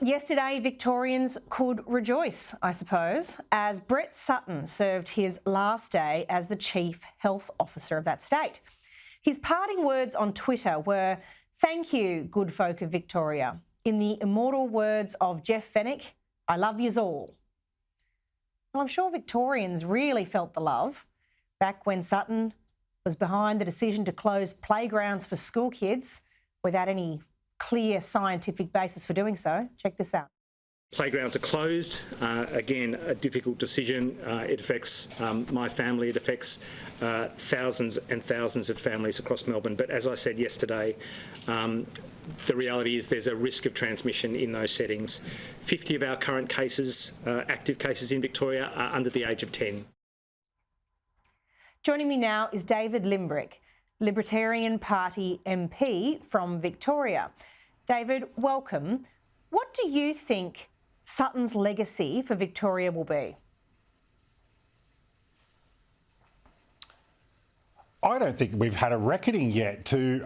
Yesterday, Victorians could rejoice, I suppose, as Brett Sutton served his last day as the Chief Health Officer of that state. His parting words on Twitter were, "Thank you, good folk of Victoria. In the immortal words of Jeff Fenwick, I love yous all." Well, I'm sure Victorians really felt the love back when Sutton was behind the decision to close playgrounds for school kids without any clear scientific basis for doing so. Check this out. Playgrounds are closed. Again, a difficult decision. It affects my family. It affects thousands and thousands of families across Melbourne. But as I said yesterday, the reality is there's a risk of transmission in those settings. 50 of our current cases, active cases in Victoria, are under the age of 10. Joining me now is David Limbrick, Libertarian Party MP from Victoria. David, welcome. What do you think Sutton's legacy for Victoria will be? I don't think we've had a reckoning yet to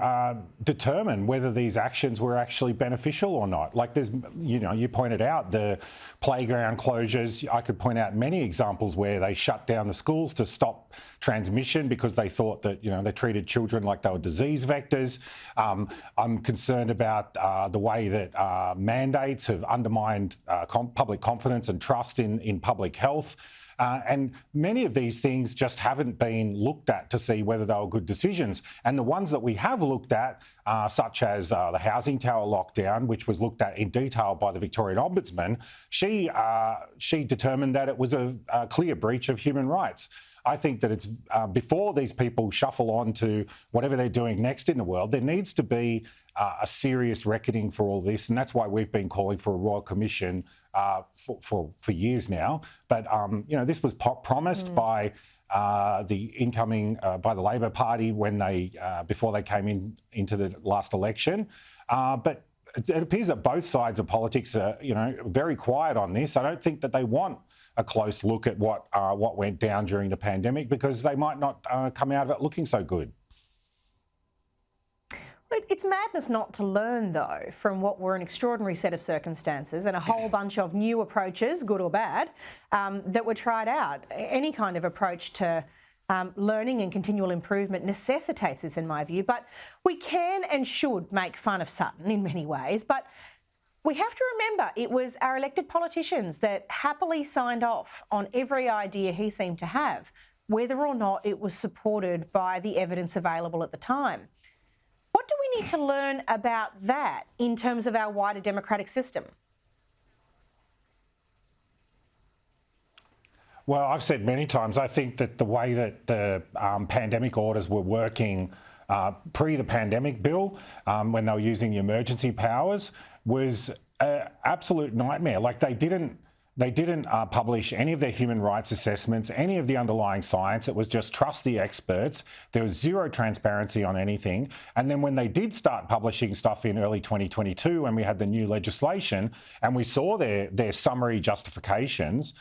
determine whether these actions were actually beneficial or not. Like there's, you pointed out the playground closures. I could point out many examples where they shut down the schools to stop transmission because they thought that, they treated children like they were disease vectors. I'm concerned about the way that mandates have undermined public confidence and trust in public health. And many of these things just haven't been looked at to see whether they were good decisions. And the ones that we have looked at, such as the housing tower lockdown, which was looked at in detail by the Victorian Ombudsman, she determined that it was a clear breach of human rights. I think that it's before these people shuffle on to whatever they're doing next in the world, there needs to be a serious reckoning for all this, and that's why we've been calling for a Royal Commission for years now. But this was promised by the incoming by the Labor Party when they before they came into the last election, but it appears that both sides of politics are very quiet on this. I don't think that they want a close look at what went down during the pandemic because they might not come out of it looking so good. It's madness not to learn, though, from what were an extraordinary set of circumstances and a whole bunch of new approaches, good or bad, that were tried out. Any kind of approach to learning and continual improvement necessitates this, in my view. But we can and should make fun of Sutton in many ways. But we have to remember it was our elected politicians that happily signed off on every idea he seemed to have, whether or not it was supported by the evidence available at the time. What do we need to learn about that in terms of our wider democratic system? Well, I've said many times, I think that the way that the pandemic orders were working pre the pandemic bill, when they were using the emergency powers, was an absolute nightmare. Like they didn't publish any of their human rights assessments, any of the underlying science. It was just trust the experts. There was zero transparency on anything. And then when they did start publishing stuff in early 2022, when we had the new legislation and we saw their summary justifications,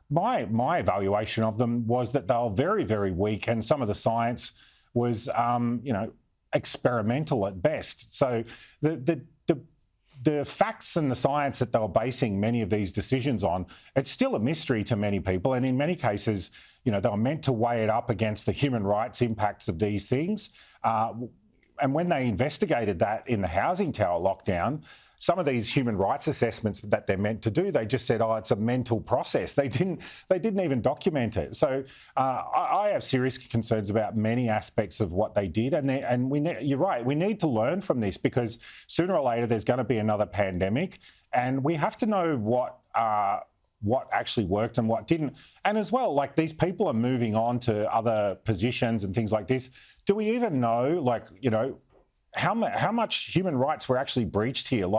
my evaluation of them was that they were very, very weak, and some of the science was, experimental at best. So the facts and the science that they were basing many of these decisions on, it's still a mystery to many people. And in many cases, they were meant to weigh it up against the human rights impacts of these things. And when they investigated that in the housing tower lockdown, some of these human rights assessments that they're meant to do, they just said, oh, it's a mental process. They didn't even document it. So I have serious concerns about many aspects of what they did. And you're right, we need to learn from this because sooner or later there's going to be another pandemic, and we have to know what actually worked and what didn't. And as well, like these people are moving on to other positions and things like this. Do we even know, how much human rights were actually breached here?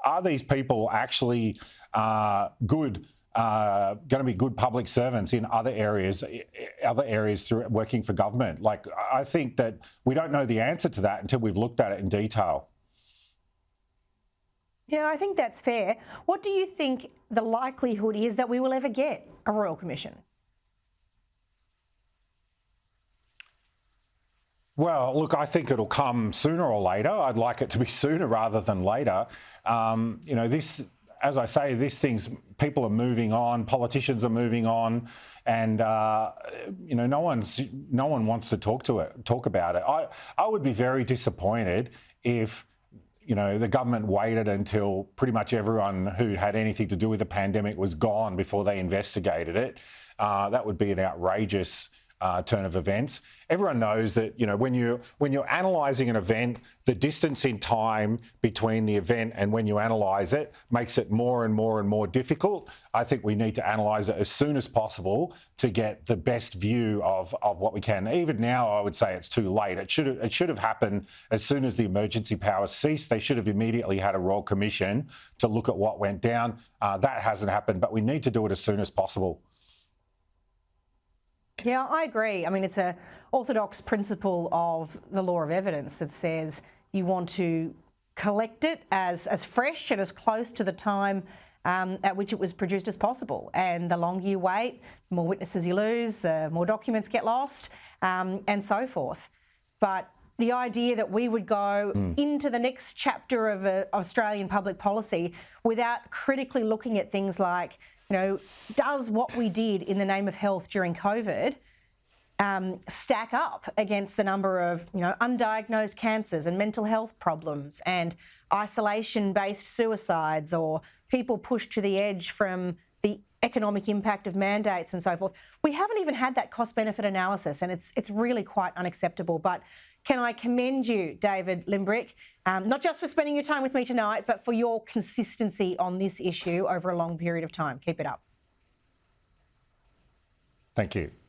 Are these people actually going to be good public servants in other areas through working for government? I think that we don't know the answer to that until we've looked at it in detail. Yeah, I think that's fair. What do you think the likelihood is that we will ever get a Royal Commission? Well, look, I think it'll come sooner or later. I'd like it to be sooner rather than later. This, as I say, people are moving on, politicians are moving on, and no one wants to talk about it. I would be very disappointed if the government waited until pretty much everyone who had anything to do with the pandemic was gone before they investigated it. That would be an outrageous turn of events. Everyone knows that when you're analysing an event, the distance in time between the event and when you analyse it makes it more and more and more difficult. I think we need to analyse it as soon as possible to get the best view of what we can. Even now, I would say it's too late. It should have happened as soon as the emergency powers ceased. They should have immediately had a Royal Commission to look at what went down. That hasn't happened, but we need to do it as soon as possible. Yeah, I agree. I mean, it's an orthodox principle of the law of evidence that says you want to collect it as fresh and as close to the time at which it was produced as possible. And the longer you wait, the more witnesses you lose, the more documents get lost, and so forth. But the idea that we would go into the next chapter of Australian public policy without critically looking at things like, does what we did in the name of health during COVID stack up against the number of, undiagnosed cancers and mental health problems and isolation-based suicides or people pushed to the edge from the economic impact of mandates and so forth? We haven't even had that cost-benefit analysis, and it's really quite unacceptable. But can I commend you, David Limbrick, not just for spending your time with me tonight, but for your consistency on this issue over a long period of time. Keep it up. Thank you.